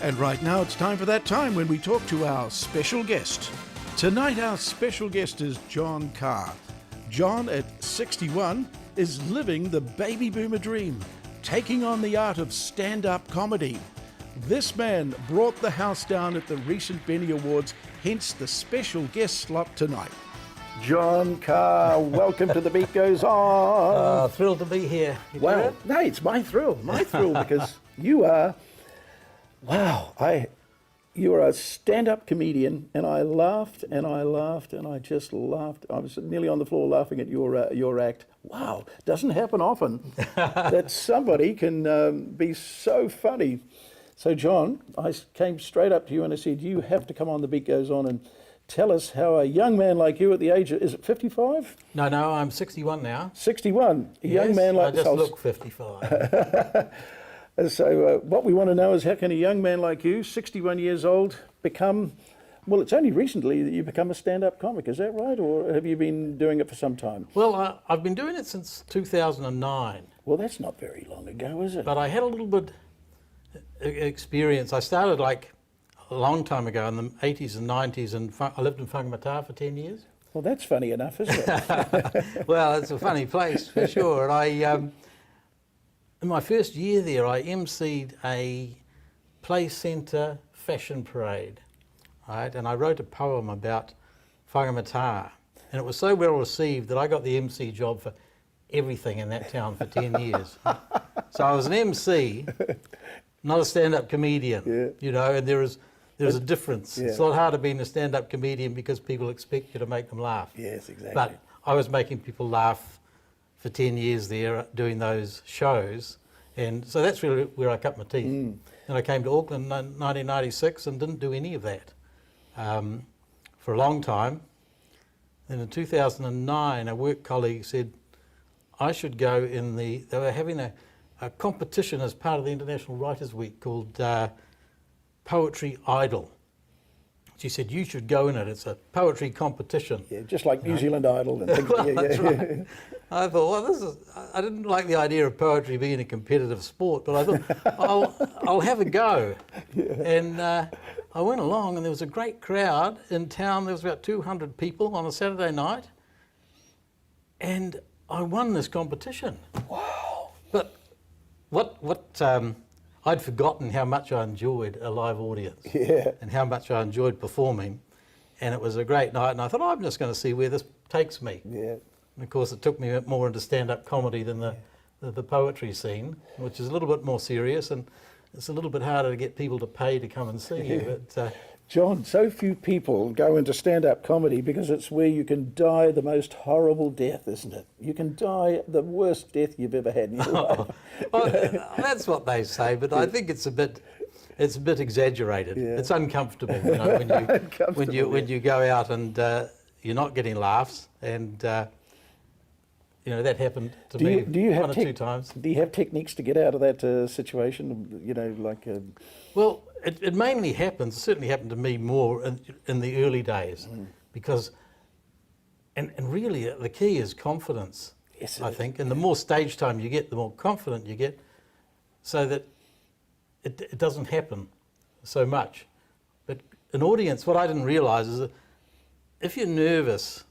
And right now it's time for that time when we talk to our special guest. Tonight our special guest is John Carr. John, at 61, is living the baby boomer dream, taking on the art of stand-up comedy. This man brought the house down at the recent Benny Awards, hence the special guest slot tonight. John Carr, welcome to The Beat Goes On. Thrilled to be here. Well, no, it's my thrill because you are, you are a stand-up comedian, and I laughed and I laughed and I just laughed. I was nearly on the floor laughing at your act. Wow, doesn't happen often that somebody can be so funny. So, John, I came straight up to you and I said, you have to come on The Beat Goes On and tell us how a young man like you at the age of, is it 55? No, I'm 61 now. 61, a young man like I just look 55. So what we want to know is how can a young man like you, 61 years old, become, well, it's only recently that you become a stand-up comic, is that right? Or have you been doing it for some time? Well, I've been doing it since 2009. Well, that's not very long ago, is it? But I had a little bit experience. I started like a long time ago in the 80s and 90s, and I lived in Whangamata for 10 years. Well, that's funny enough, isn't it? Well, it's a funny place for sure. And I, in my first year there, I emceed a play centre fashion parade, right? And I wrote a poem about Whangamata, and it was so well received that I got the MC job for everything in that town for 10 years. So I was an MC, not a stand-up comedian, you know, and there is a difference. Yeah. It's a lot harder being a stand-up comedian because people expect you to make them laugh. Yes, exactly. But I was making people laugh for 10 years there doing those shows, and so that's really where I cut my teeth. And I came to Auckland in 1996 and didn't do any of that for a long time. Then in 2009, a work colleague said I should go they were having a competition as part of the International Writers' Week called Poetry Idol. She said, you should go in it, it's a poetry competition. Yeah, just like New Zealand Idol. And things. Well, that's right. I thought, well, I didn't like the idea of poetry being a competitive sport, but I thought, I'll have a go. Yeah. And I went along, and there was a great crowd in town. There was about 200 people on a Saturday night, and I won this competition. Wow. But I'd forgotten how much I enjoyed a live audience, and how much I enjoyed performing, and it was a great night, and I thought, I'm just going to see where this takes me. Yeah. And of course it took me more into stand-up comedy than the poetry scene, which is a little bit more serious, and it's a little bit harder to get people to pay to come and see you. But, John, so few people go into stand-up comedy because it's where you can die the most horrible death, isn't it? You can die the worst death you've ever had in your life. Well, that's what they say, but I think it's a bit exaggerated. Yeah. It's uncomfortable, you know, when you go out and you're not getting laughs, and you know, that happened to me one or two times. Do you have techniques to get out of that situation? You know, like. Well, it mainly happens. It certainly happened to me more in the early days, because, and really the key is confidence. Yes, I think, and the more stage time you get, the more confident you get, so that it doesn't happen so much. But an audience, what I didn't realise is that if you're nervous,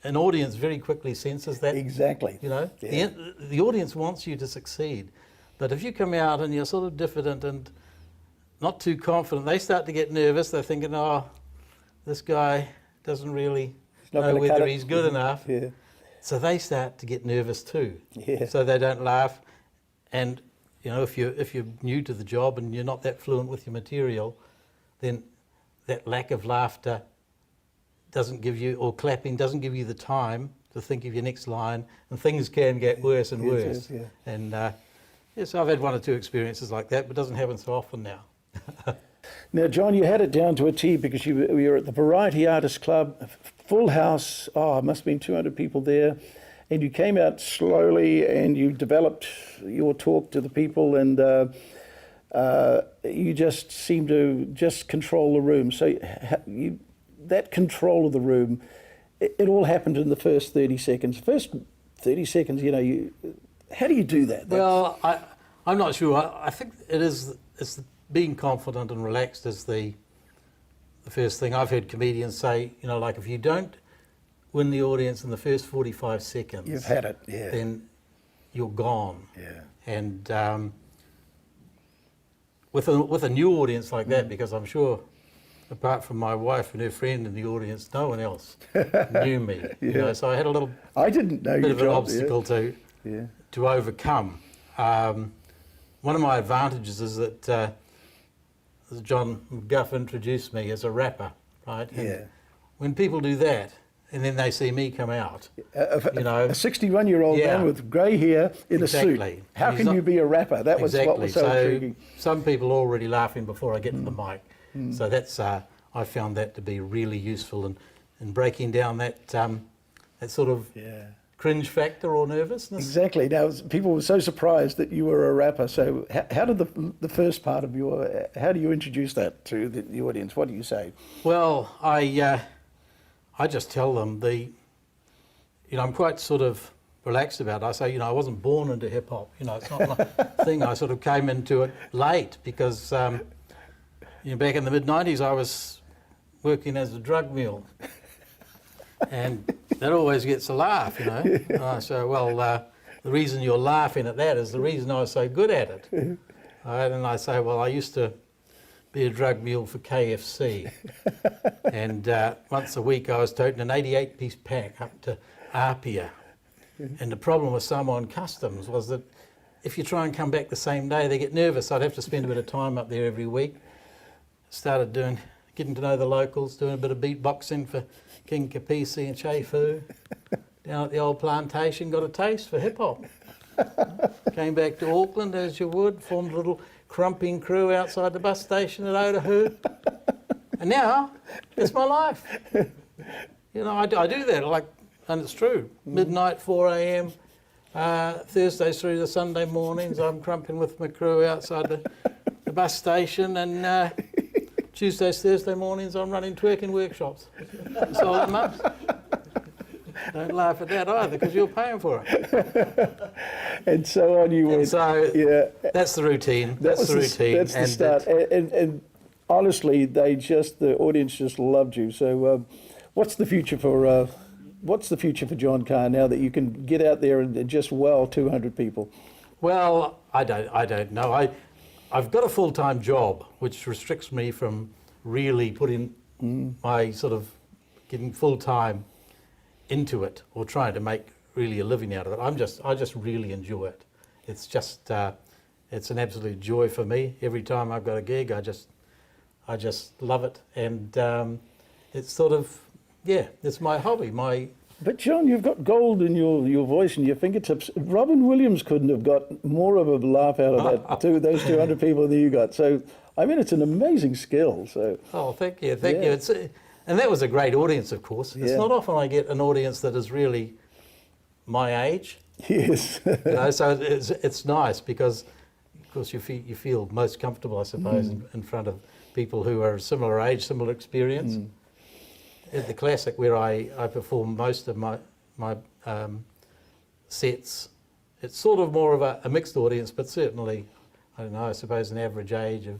an audience very quickly senses that. Exactly. You know, the audience wants you to succeed, but if you come out and you're sort of diffident and not too confident, they start to get nervous. They're thinking, oh, this guy doesn't really know whether he's good enough. Yeah. So they start to get nervous too. Yeah. So they don't laugh. And you know, if you're new to the job and you're not that fluent with your material, then that lack of laughter doesn't give you, or clapping doesn't give you the time to think of your next line, and things can get worse and worse. Yes, yeah. And yes, I've had one or two experiences like that, but it doesn't happen so often now. Now, John, you had it down to a T because you were at the Variety Artists Club, full house. Oh, it must have been 200 people there. And you came out slowly and you developed your talk to the people, and you just seemed to just control the room. So that control of the room, it all happened in the first 30 seconds. First 30 seconds, you know, how do you do that? Well, I'm not sure. I think it's being confident and relaxed is the first thing. I've heard comedians say, you know, like if you don't win the audience in the first 45 seconds, You've had it, yeah. then you're gone. Yeah. And with a new audience like that, because I'm sure, apart from my wife and her friend in the audience, no one else knew me. You know, so I had a little I didn't know bit your of an job, obstacle to overcome. One of my advantages is that as John McGuff introduced me as a rapper, right? And when people do that, and then they see me come out, you know, a 61-year-old man with grey hair in a suit. How can you be a rapper? That was what was so intriguing. Some people are already laughing before I get to the mic. So that's I found that to be really useful in breaking down that that sort of cringe factor or nervousness. Exactly. Now, people were so surprised that you were a rapper. So how did the first part of how do you introduce that to the audience? What do you say? Well, I just tell them you know, I'm quite sort of relaxed about it. I say, you know, I wasn't born into hip hop. You know, it's not my thing. I sort of came into it late because, you know, back in the mid-90s, I was working as a drug mule. And that always gets a laugh, you know. And I say, well, the reason you're laughing at that is the reason I was so good at it. Right? And I say, well, I used to be a drug mule for KFC. And once a week I was toting an 88-piece pack up to Apia. And the problem with Samoan customs was that if you try and come back the same day, they get nervous. I'd have to spend a bit of time up there every week. Started getting to know the locals, doing a bit of beatboxing for King Kapisi and Che Fu. Down at the old plantation, got a taste for hip-hop. Came back to Auckland, as you would, formed a little crumping crew outside the bus station at Otahu. And now, it's my life. You know, I do that, and it's true. Midnight, 4 a.m., Thursdays through to Sunday mornings, I'm crumping with my crew outside the bus station, and Tuesdays, Thursday mornings, I'm running twerking workshops. That's all it must. Don't laugh at that either, because you're paying for it. And so on you went. So that's the routine. That's the routine. That's the start. And honestly, the audience just loved you. So what's the future for John Carr now that you can get out there and just wow 200 people? Well, I don't know. I've got a full-time job, which restricts me from really putting my sort of getting full-time into it or trying to make really a living out of it. I just really enjoy it. It's just it's an absolute joy for me. Every time I've got a gig, I just love it, and it's sort of it's my hobby. But John, you've got gold in your voice and your fingertips. Robin Williams couldn't have got more of a laugh out of those 200 people that you got. So I mean, it's an amazing skill. So thank you. And that was a great audience, of course. It's not often I get an audience that is really my age. Yes. You know, so it's nice because, of course, you feel most comfortable, I suppose, in front of people who are similar age, similar experience. At the Classic, where I perform most of my sets, it's sort of more of a mixed audience, but certainly, I don't know, I suppose an average age of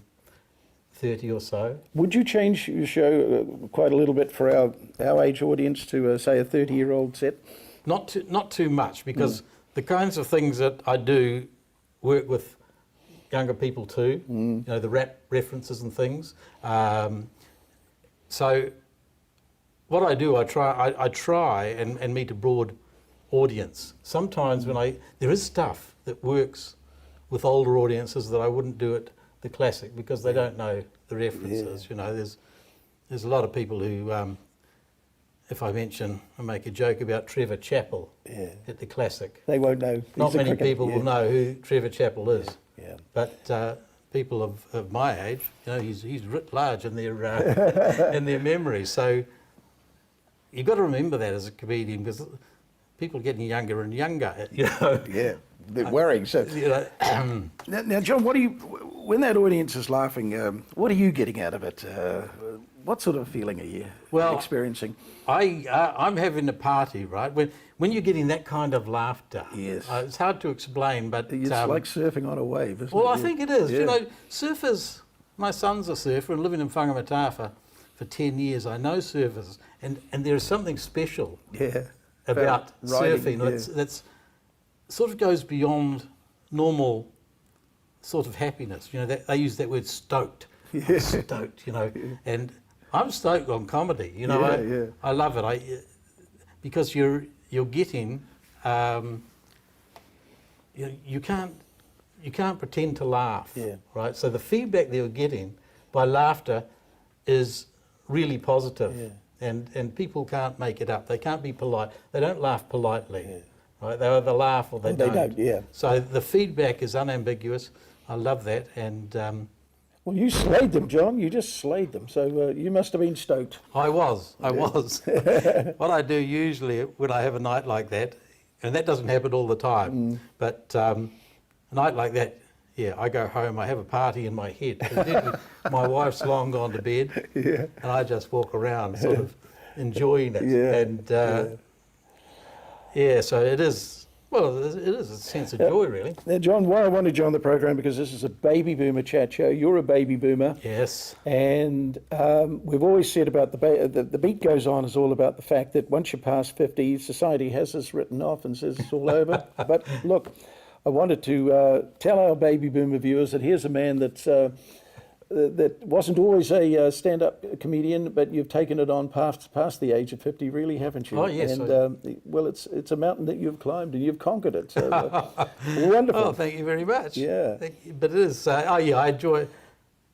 30 or so. Would you change your show quite a little bit for our age audience to, say, a 30-year-old set? Not too much, because the kinds of things that I do work with younger people too, you know, the rap references and things. So what I do, I try and meet a broad audience. Sometimes there is stuff that works with older audiences that I wouldn't do at the Classic because they don't know the references. You know, there's a lot of people who, if I make a joke about Trevor Chappell at the Classic, they won't know. Not many people will know who Trevor Chappell is. Yeah. But people of my age, you know, he's writ large in their in their memory. So you've got to remember that as a comedian, because people are getting younger and younger, you know. Yeah, they're worrying. So, you know, now, John, when that audience is laughing, what are you getting out of it? What sort of feeling are you experiencing? I'm having a party, right? When you're getting that kind of laughter, it's hard to explain, but it's like surfing on a wave, isn't it? Well, I think it is. Yeah. You know, surfers My son's a surfer and living in Whangamata for 10 years. I know surfers, and there is something special about riding, surfing that's sort of goes beyond normal sort of happiness. You know, they use that word stoked. I'm stoked, you know, and I'm stoked on comedy. You know, I love it. Because you're getting you can't pretend to laugh, right? So the feedback that you're getting by laughter is really positive, and people can't make it up. They can't be polite. They don't laugh politely, right? They either laugh or they don't. So the feedback is unambiguous. I love that, and well, you slayed them, John. You just slayed them. So you must have been stoked. I was. What I do usually when I have a night like that, and that doesn't happen all the time, but a night like that, I go home, I have a party in my head. My wife's long gone to bed, and I just walk around sort of enjoying it. And so it is. Well, it is a sense of joy, really. Now, John, why I wanted you on the program, because this is a baby boomer chat show. You're a baby boomer. Yes. And we've always said about the beat goes on is all about the fact that once you pass 50, society has this written off and says it's all over. But look, I wanted to tell our baby boomer viewers that here's a man that wasn't always a stand-up comedian, but you've taken it on past the age of 50, really, haven't you? Oh, yes. And, well, it's a mountain that you've climbed and you've conquered it. So, wonderful. Oh, thank you very much. Yeah. But it is, I enjoy,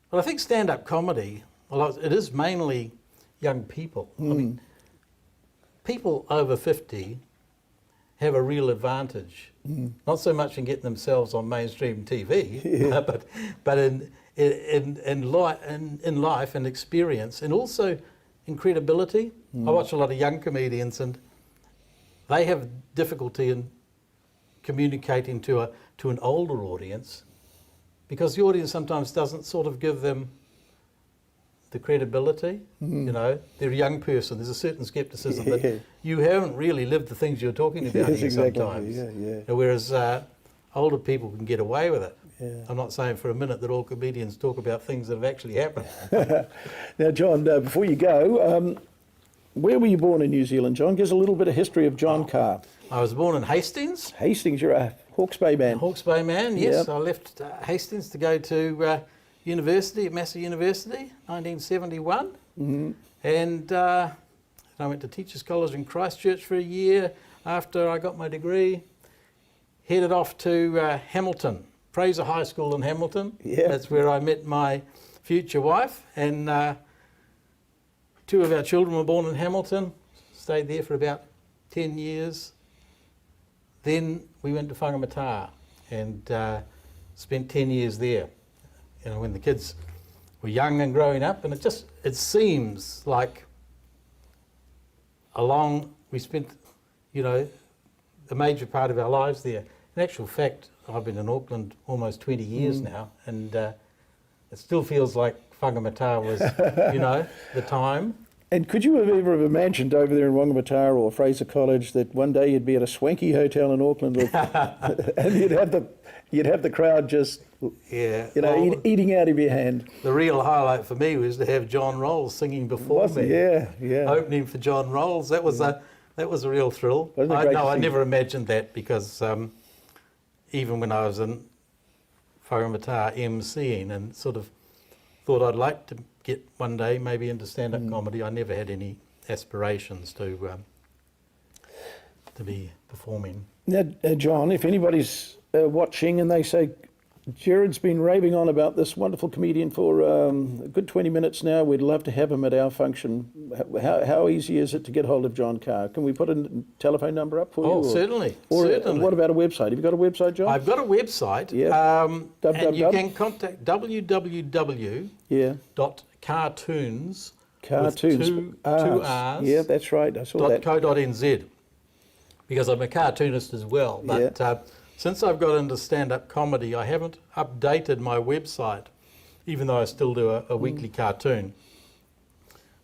well, I think stand-up comedy, well, it is mainly young people. I mean, people over 50 have a real advantage, not so much in getting themselves on mainstream TV, but in life and experience, and also in credibility. I watch a lot of young comedians, and they have difficulty in communicating to an older audience, because the audience sometimes doesn't sort of give them the credibility. You know, they're a young person. There's a certain skepticism that you haven't really lived the things you're talking about here sometimes. Whereas older people can get away with it. I'm not saying for a minute that all comedians talk about things that have actually happened. Now, John, before you go, where were you born in New Zealand, John? Give us a little bit of history of John Carr. I was born in Hastings. Hastings, you're a Hawke's Bay man. Hawke's Bay man, yes. I left Hastings to go to university at Massey University, 1971. And I went to Teachers College in Christchurch for a year after I got my degree. Headed off to Hamilton, Fraser High School in Hamilton. That's where I met my future wife, and 2 of our children were born in Hamilton. Stayed there for about 10 years. Then we went to Whangamata and spent 10 years there. You know, when the kids were young and growing up, and it seems like we spent, you know, the major part of our lives there. In actual fact, I've been in Auckland almost 20 years now, and it still feels like Whangamata was, you know, the time. And could you have ever imagined over there in Whangamata or Fraser College that one day you'd be at a swanky hotel in Auckland and you'd have the crowd just, eating out of your hand? The real highlight for me was to have John Rolls singing before me. Opening for John Rolls. That was a real thrill. I never imagined that, because even when I was in Whangamata emceeing and sort of thought I'd like to get one day maybe into stand-up comedy, I never had any aspirations to be performing. Now, John, if anybody's watching and they say, Gerard's been raving on about this wonderful comedian for a good 20 minutes now, we'd love to have him at our function. How easy is it to get hold of John Carr? Can we put a telephone number up for you? Oh, certainly. Certainly. What about a website? Have you got a website, John? I've got a website. And you can contact www.cartoons. Cartoons. Two R's. Yeah, that's right. I saw that. .co.nz, because I'm a cartoonist as well. But since I've got into stand-up comedy, I haven't updated my website, even though I still do a weekly cartoon,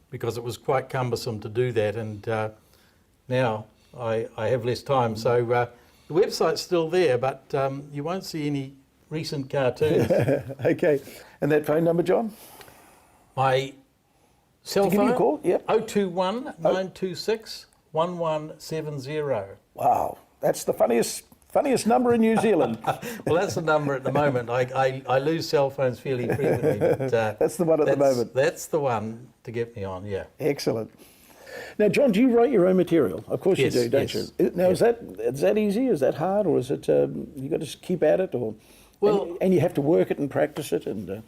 because it was quite cumbersome to do that, and now I have less time. So the website's still there, but you won't see any recent cartoons. Okay. And that phone number, John? My cell To give you a phone, call? Yep. 021 926 1170. Wow, that's the funniest number in New Zealand. Well, that's the number at the moment. I lose cell phones fairly frequently. But, That's the one at the moment. That's the one to get me on, yeah. Excellent. Now, John, do you write your own material? Of course Yes, you do, don't yes. you? Now, is that easy? Is that hard, or is it you got to keep at it, or and you have to work it and practice it? And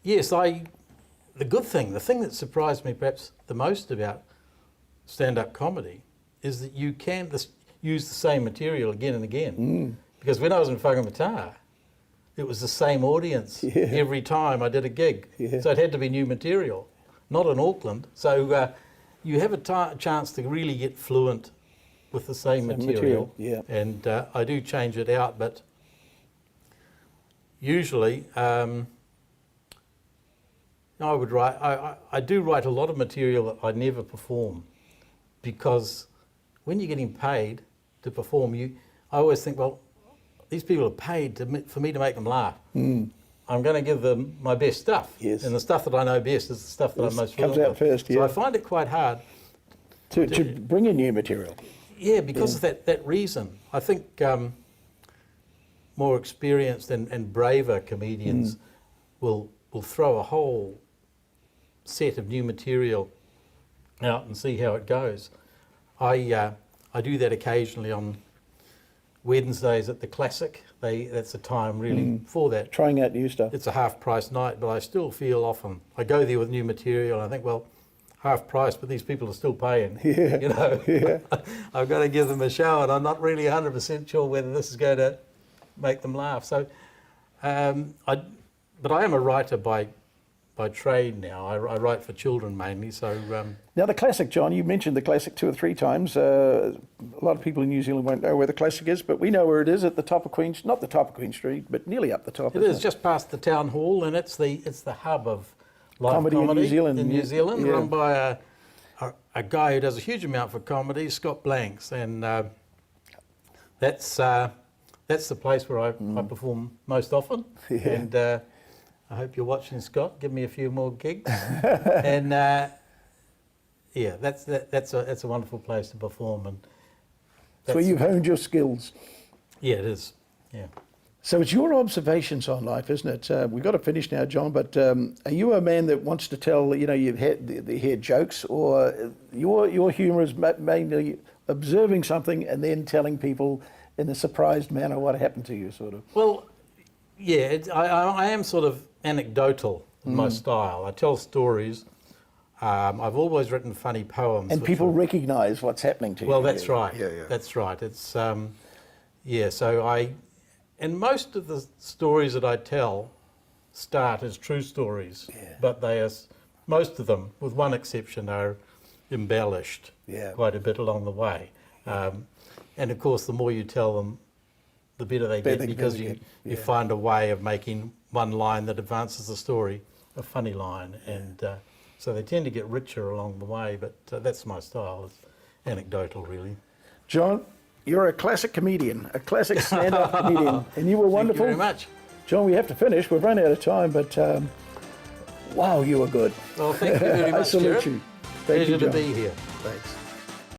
Yes, the thing that surprised me perhaps the most about stand-up comedy is that you can use the same material again and again. Because when I was in Whangamata, it was the same audience every time I did a gig. Yeah. So it had to be new material, not in Auckland. So you have a chance to really get fluent with the same material. yeah. And I do change it out, but usually I would write. I do write a lot of material that I never perform, because when you're getting paid to perform, I always think, well, these people are paid for me to make them laugh. I'm going to give them my best stuff, Yes. and the stuff that I know best is the stuff that I'm most comes fluent out with. first, So yeah. I find it quite hard. to bring in new material. Yeah, because of that reason. I think more experienced and braver comedians will throw a whole set of new material out and see how it goes. I do that occasionally on Wednesdays at the Classic. That's a time really for that. Trying out new stuff. It's a half price night, but I still feel often I go there with new material and I think, well, half price, but these people are still paying. Yeah. You know, Yeah. I've got to give them a show, and I'm not really 100% sure whether this is going to make them laugh. So, but I am a writer by trade now. I write for children mainly. So Now the Classic, John, you mentioned the Classic 2 or 3 times. A lot of people in New Zealand won't know where the Classic is, but we know where it is, at the top of not the top of Queen Street, but nearly up the top. it is just past the town hall, and it's the hub of live Comedy in New Zealand. In New Zealand, Yeah. run by a guy who does a huge amount for comedy, Scott Blanks, and that's the place where I perform most often. Yeah. And I hope you're watching, Scott. Give me a few more gigs. And yeah, that's a wonderful place to perform, and That's where you've honed your skills. yeah, it is. Yeah. So it's your observations on life, isn't it? We've got to finish now, John, but are you a man that wants to tell, you've heard jokes, or your humour is mainly observing something and then telling people in a surprised manner what happened to you, sort of? Well, yeah, I am sort of anecdotal in my style. I tell stories. I've always written funny poems. And which people are- recognise what's happening to you. Well, that's right. Yeah, yeah. That's right. It's yeah. So and most of the stories that I tell start as true stories, Yeah. but most of them, with one exception, are embellished Yeah. quite a bit along the way. And of course, the more you tell them, the better they Better get, they because get, you yeah. find a way of making one line that advances the story a funny line, and so they tend to get richer along the way. But that's my style. It's anecdotal, really. John, you're a classic comedian, a classic stand-up comedian, and you were wonderful. Thank you very much. John, we have to finish. We've run out of time, but wow, you were good. Well, thank you very I much, salute Gerard. you. Thank Pleasure you, to John. be here. Thanks.